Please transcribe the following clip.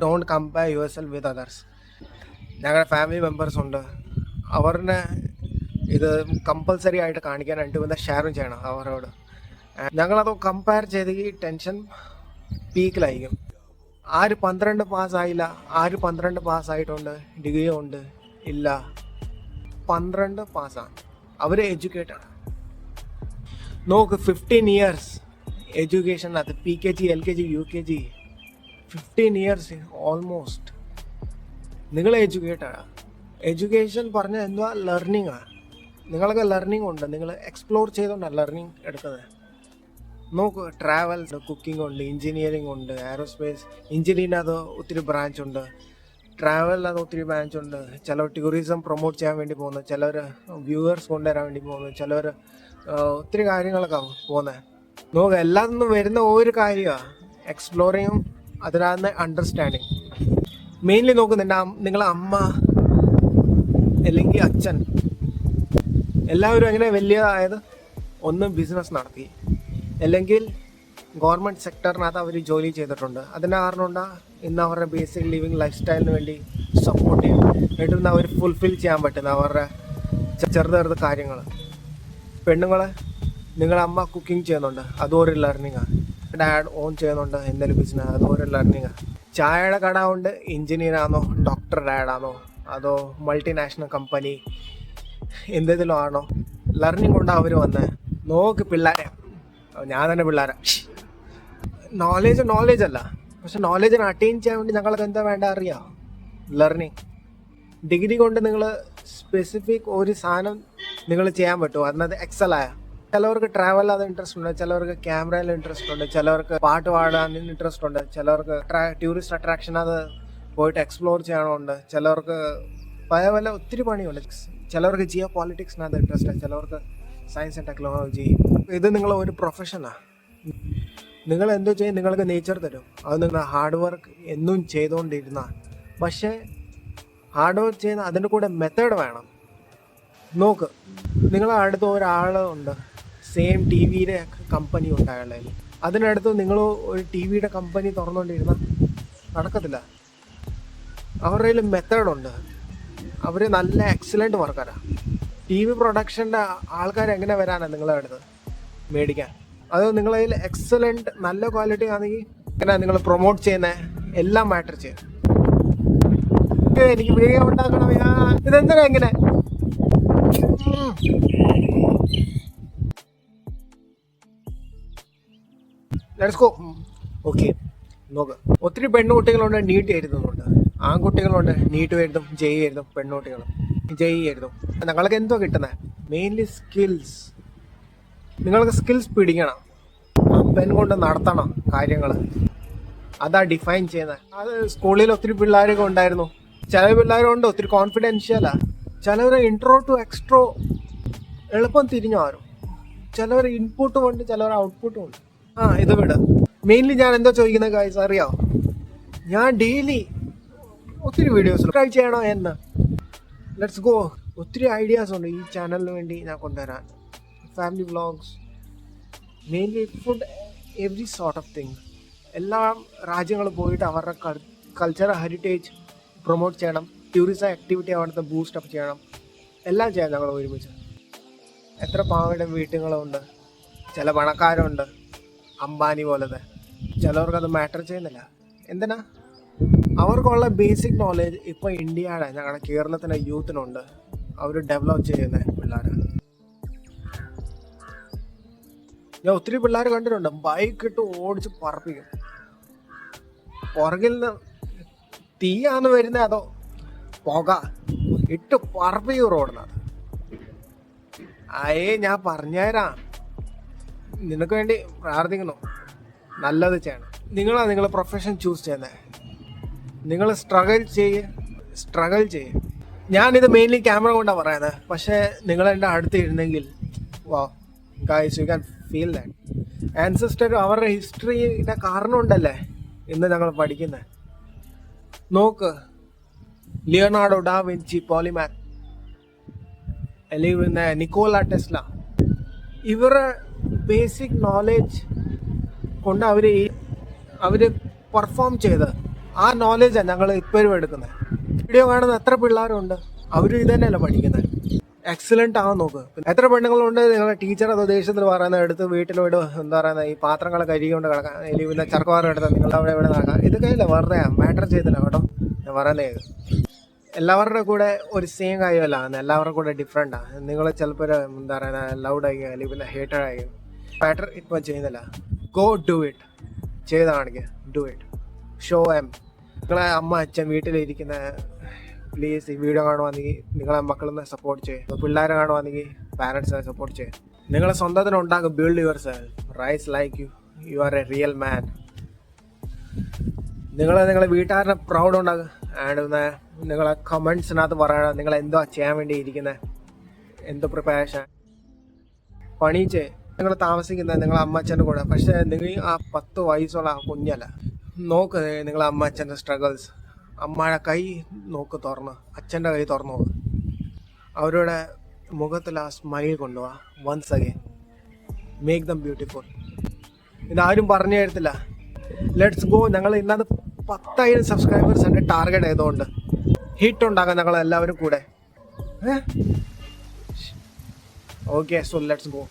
Don't compare your self with others. ഞങ്ങളുടെ family members ഉണ്ട്, അവരുടെ ഇത് കമ്പൽസറി ആയിട്ട് കാണിക്കാൻ പിന്നെ ഷെയറും ചെയ്യണം അവരോട്. ഞങ്ങളത് കമ്പയർ ചെയ്ത് ഈ ടെൻഷൻ പീക്കിലായിരിക്കും. ആര് 12 പാസ്സായില്ല, ആര് 12 പാസ്സായിട്ടുണ്ട്, ഡിഗ്രി ഉണ്ട് ഇല്ല, 12 പാസ്സാണ്, അവർ എഡ്യൂക്കേറ്റഡ്. നോക്ക് 15 ഇയേഴ്സ് എഡ്യൂക്കേഷനകത്ത് PKG LKG UKG 15 years almost നിങ്ങൾ എഡ്യൂക്കേറ്റഡാണ്. എഡ്യൂക്കേഷൻ പറഞ്ഞാൽ എന്തുവാ? ലെർണിങ്ങാണ്. നിങ്ങൾക്ക് ലെർണിംഗ് ഉണ്ട്, നിങ്ങൾ എക്സ്പ്ലോർ ചെയ്തുകൊണ്ടാണ് ലെർണിങ് എടുക്കുന്നത്. നോക്ക്, ട്രാവൽ, കുക്കിംഗ് ഉണ്ട്, എഞ്ചിനീയറിംഗ് ഉണ്ട്, എയറോസ്പേസ് എഞ്ചിനീയറിംഗ് അത് ഒത്തിരി ബ്രാഞ്ച് ഉണ്ട്, ട്രാവലിൽ അത് ഒത്തിരി ബ്രാഞ്ച് ഉണ്ട്. ചിലർ ടൂറിസം പ്രൊമോട്ട് ചെയ്യാൻ വേണ്ടി പോകുന്നു, ചിലർ വ്യൂവേഴ്സ് കൊണ്ടുവരാൻ വേണ്ടി പോകുന്നു, ചിലർ ഒത്തിരി കാര്യങ്ങളൊക്കെ പോകുന്നത്. നോക്ക്, എല്ലാത്തിനും വരുന്ന ഒരു കാര്യമാണ് എക്സ്പ്ലോറിങ്ങും അതിനകത്ത് അണ്ടർസ്റ്റാൻഡിങ്. മെയിൻലി നോക്ക്, നിങ്ങളെ അമ്മ അല്ലെങ്കിൽ അച്ഛൻ എല്ലാവരും എങ്ങനെ വലിയതായത്? ഒന്ന് ബിസിനസ് നടത്തി, അല്ലെങ്കിൽ ഗവൺമെൻറ് സെക്ടറിനകത്ത് അവർ ജോലി ചെയ്തിട്ടുണ്ട്. അതിൻ്റെ കാരണം കൊണ്ടാണ് ഇന്ന് അവരുടെ ബേസിക് ലിവിങ് ലൈഫ് സ്റ്റൈലിന് വേണ്ടി സപ്പോർട്ട് ചെയ്യും, എന്നിട്ട് അവർ ഫുൾഫിൽ ചെയ്യാൻ പറ്റുന്ന അവരുടെ ചെറുത് കാര്യങ്ങൾ. പെണ്ണുങ്ങളെ, നിങ്ങളുടെ അമ്മ കുക്കിംഗ് ചെയ്യുന്നുണ്ട്, അതും ഒരു ലെർണിങ്ങാണ്. ഡാഡ് ഓൺ ചെയ്യുന്നുണ്ട് എന്തെങ്കിലും ബിസിനസ്, അതും ഒരു ലെർണിങ്ങാണ്. ചായയുടെ കട കൊണ്ട് എഞ്ചിനീയറാണോ, ഡോക്ടർ ഡാഡാണോ, അതോ മൾട്ടിനാഷണൽ കമ്പനി എന്തെങ്കിലും ആണോ, ലെർണിങ് കൊണ്ടാണ് അവർ വന്നത്. നോക്ക് പിള്ളേരെ, ഞാൻ തന്നെ പിള്ളേരെ, നോളേജ് അല്ല, പക്ഷെ നോളേജിനെ അറ്റൈൻ ചെയ്യാൻ വേണ്ടി ഞങ്ങൾക്ക് എന്താ വേണ്ട അറിയാം? ലെർണിങ്. ഡിഗ്രി കൊണ്ട് നിങ്ങൾ സ്പെസിഫിക് ഒരു സാധനം നിങ്ങൾ ചെയ്യാൻ പറ്റുമോ? അതിനകത്ത് എക്സലായ. ചിലവർക്ക് ട്രാവൽ അത് ഇൻട്രസ്റ്റ് ഉണ്ട്, ചിലവർക്ക് ക്യാമറയിൽ ഇൻട്രസ്റ്റ് ഉണ്ട്, ചിലവർക്ക് പാട്ട് പാടാൻ ഇൻട്രസ്റ്റ് ഉണ്ട്, ചിലവർക്ക് ടൂറിസ്റ്റ് അട്രാക്ഷൻ അത് പോയിട്ട് എക്സ്പ്ലോർ ചെയ്യണമുണ്ട്, ചിലവർക്ക് പല ഒത്തിരി പണിയുണ്ട്. ചിലവർക്ക് ജിയോ പോളിറ്റിക്സിനകത്ത് ഇൻട്രസ്റ്റ് ഉണ്ട്, ചിലവർക്ക് സയൻസ് ആൻഡ് ടെക്നോളജി. ഇത് നിങ്ങൾ ഒരു പ്രൊഫഷനാണ്. നിങ്ങൾ എന്തോ ചെയ്യും, നിങ്ങൾക്ക് നേച്ചർ തരും. അത് നിങ്ങൾ ഹാർഡ് വർക്ക് എന്നും ചെയ്തുകൊണ്ടിരുന്ന, പക്ഷേ ഹാർഡ് വർക്ക് ചെയ്യുന്ന അതിൻ്റെ കൂടെ മെത്തേഡ് വേണം. നോക്ക്, നിങ്ങളെ അടുത്ത് ഒരാളുണ്ട്, സെയിം TV കമ്പനി ഉണ്ട് അയാളുടെ, അതിനടുത്ത് നിങ്ങൾ ഒരു TV കമ്പനി തുറന്നുകൊണ്ടിരുന്ന നടക്കത്തില്ല. അവരുടെ കയ്യിൽ മെത്തേഡുണ്ട്, അവർ നല്ല എക്സലൻറ്റ് വർക്കറാണ്. TV പ്രൊഡക്ഷൻ്റെ ആൾക്കാർ എങ്ങനെ വരാനാണ് നിങ്ങളുടെ അടുത്ത് മേടിക്കാൻ? അത് നിങ്ങളുടെ കയ്യിൽ എക്സലൻറ്റ് നല്ല ക്വാളിറ്റി ആണെങ്കിൽ എങ്ങനെ നിങ്ങൾ പ്രൊമോട്ട് ചെയ്യുന്നത് എല്ലാം മാറ്റർ ചെയ്യും. എനിക്ക് വീഡിയോ ഉണ്ടാക്കണം, ഇതെന്തിനാ എങ്ങനെ? Let's go. ഓക്കെ, നോക്ക്, ഒത്തിരി പെണ്ണുകുട്ടികളുണ്ട് നീറ്റ് എഴുതുന്നുണ്ട്, ആൺകുട്ടികളുണ്ട് നീറ്റ് എഴുതും, JEE എഴുതും, പെണ്ണുകുട്ടികളും JEE എഴുതും. ഞങ്ങൾക്ക് എന്തോ കിട്ടുന്നത്? Mainly skills. നിങ്ങൾക്ക് സ്കിൽസ് പിടിക്കണം, പെൻ കൊണ്ട് നടത്തണം കാര്യങ്ങൾ, അതാ ഡിഫൈൻ ചെയ്യുന്നത്. അത് സ്കൂളിൽ ഒത്തിരി പിള്ളേരൊക്കെ ഉണ്ടായിരുന്നു. ചില പിള്ളേരുണ്ട് ഒത്തിരി കോൺഫിഡൻഷ്യലാണ്, ചിലവർ ഇൻട്രോ ടു എക്സ്ട്രോ എളുപ്പം തിരിഞ്ഞു മാറും, ചിലവർ ഇൻപുട്ടും ഉണ്ട്, ചിലവർ ഔട്ട്പുട്ടും ഉണ്ട്. ഇത് വിട്. മെയിൻലി ഞാൻ എന്തോ ചോദിക്കുന്നത് ഗൈസ് അറിയാം? ഞാൻ ഡെയിലി ഒത്തിരി വീഡിയോസ് ട്രൈ ചെയ്യണോ എന്ന്. Let's go. ഒത്തിരി ഐഡിയാസ് ഉണ്ട് ഈ ചാനലിന് വേണ്ടി ഞാൻ കൊണ്ടുവരാൻ. Family vlogs, mainly food, every sort of thing. എല്ലാ രാജ്യങ്ങളും പോയിട്ട് അവരുടെ കൾച്ചറൽ ഹെറിറ്റേജ് പ്രൊമോട്ട് ചെയ്യണം, ടൂറിസം ആക്ടിവിറ്റി അവിടുത്തെ ബൂസ്റ്റപ്പ് ചെയ്യണം, എല്ലാം ചെയ്യാം ഞങ്ങൾ ഒരുമിച്ച്. എത്ര പാവയുടെ വീട്ടുകളുണ്ട്, ചില പണക്കാരുണ്ട് അംബാനി പോലത്തെ, ചിലവർക്കത് മാറ്റർ ചെയ്യുന്നില്ല. എന്തിനാ? അവർക്കുള്ള ബേസിക് നോളേജ് ഇപ്പോൾ ഇന്ത്യയുടെ ഞങ്ങളുടെ കേരളത്തിൻ്റെ യൂത്തിനുണ്ട്, അവർ ഡെവലപ്പ് ചെയ്യുന്ന പിള്ളേർ. ഞാൻ ഒത്തിരി പിള്ളേർ കണ്ടിട്ടുണ്ട്, ബൈക്ക് ഇട്ട് ഓടിച്ച് പറപ്പിക്കും. പുറകിൽ നിന്ന് തീയാണ് വരുന്നത്, അതോ പുക ഇട്ട് പറപ്പിക്കും റോഡിനകത്ത്. ഞാൻ പറഞ്ഞുതരാം, നിനക്ക് വേണ്ടി പ്രാർത്ഥിക്കുന്നു, നല്ലത് ചെയ്യണം. നിങ്ങളെ പ്രൊഫഷൻ ചൂസ് ചെയ്യുന്നത്, നിങ്ങൾ സ്ട്രഗിൾ ചെയ്യ്. ഞാനിത് മെയിൻലി ക്യാമറ കൊണ്ടാണ് പറയുന്നത്, പക്ഷേ നിങ്ങളെൻ്റെ അടുത്ത് ഇരുന്നെങ്കിൽ വാ guys, you can feel that. Ancestor അവരുടെ ഹിസ്റ്ററിയുടെ കാരണം ഉണ്ടല്ലേ ഇന്ന് ഞങ്ങൾ പഠിക്കുന്നത്. നോക്ക്, ലിയോണാർഡോ ഡാ വിഞ്ചി, പോളിമാത്ത്, അല്ലെങ്കിൽ പിന്നെ നിക്കോള ടെസ്ല, ഇവരുടെ ബേസിക് നോളേജ് കൊണ്ട് അവർ പെർഫോം ചെയ്ത് ആ നോളേജാണ് ഞങ്ങൾ ഇപ്പോഴും എടുക്കുന്നത്. വീഡിയോ കാണുന്ന എത്ര പിള്ളേരുണ്ട്, അവരും ഇത് തന്നെയല്ല പഠിക്കുന്നത്. എക്സലൻ്റ് ആവാൻ നോക്ക്. എത്ര പെണ്ണുങ്ങളുണ്ട് നിങ്ങളുടെ ടീച്ചർ അതോ ദേഷ്യത്തിൽ പറയുന്നത് എടുത്ത് വീട്ടിലോട്ട് എന്താ പറയുന്നത് ഈ പാത്രങ്ങളെ കരികൊണ്ട് കിടക്കാം, അല്ലെങ്കിൽ പിന്നെ ചർക്കവാറം എടുത്താൽ നിങ്ങളുടെ അവിടെ ഇവിടെ നടക്കാം. ഇതൊക്കെ ഇല്ല, വെറുതെ മാറ്റർ ചെയ്തില്ല കേട്ടോ. ഞാൻ പറയുന്നത് എല്ലാവരുടെ കൂടെ ഒരു സെയിം കാര്യമല്ല, എല്ലാവരുടെ കൂടെ ഡിഫറെൻ്റാണ്. നിങ്ങൾ ചിലപ്പോൾ എന്താ പറയുക ലൗഡായി അല്ലെങ്കിൽ പിന്നെ ഹേറ്റഡായി മാറ്റർ ഇപ്പോൾ ചെയ്യുന്നില്ല. ഗോ ഡു ഇറ്റ്, ചെയ്ത് കാണിക്കുക. Do it, show M. നിങ്ങളെ അമ്മ അച്ഛൻ വീട്ടിലിരിക്കുന്ന പ്ലീസ് ഈ വീഡിയോ കാണുവാണെങ്കിൽ നിങ്ങളെ മക്കളെ സപ്പോർട്ട് ചെയ്യുക. പിള്ളേരെ കാണുവാണെങ്കിൽ പാരൻസിനെ സപ്പോർട്ട് ചെയ്യുക. നിങ്ങളെ സ്വന്തത്തിന് ഉണ്ടാകും. Build yourself, rise like you, you are a real man. നിങ്ങളെ വീട്ടുകാരനെ പ്രൗഡ് ഉണ്ടാകുക. ആൻഡ് നിങ്ങളെ കമൻസിനകത്ത് പറയണം നിങ്ങൾ എന്തോ ചെയ്യാൻ വേണ്ടി ഇരിക്കുന്നത്, എന്തോ പ്രിപ്പറേഷൻ പണി ചെയ്. നിങ്ങൾ താമസിക്കുന്നത് നിങ്ങളെ അമ്മച്ചൻ്റെ കൂടെ, പക്ഷേ നിങ്ങൾ ആ 10 വയസ്സുള്ള കുഞ്ഞല്ല. നോക്ക് നിങ്ങളെ അമ്മ അച്ഛൻ്റെ സ്ട്രഗിൾസ്. അമ്മയുടെ കൈ നോക്ക് തുറന്ന്, അച്ഛൻ്റെ കൈ തുറന്നു പോകും. അവരുടെ മുഖത്തിൽ ആ സ്മൈൽ കൊണ്ടുപോവാ. Once again make them beautiful. ഇതാരും പറഞ്ഞു തരത്തില്ല. Let's go. ഞങ്ങൾ ഇന്നത് 10,000 സബ്സ്ക്രൈബേഴ്സ് എൻ്റെ ടാർഗറ്റ് ആയതുകൊണ്ട് ഹിറ്റ് ഉണ്ടാകാം ഞങ്ങൾ എല്ലാവരും കൂടെ. Okay, so let's go.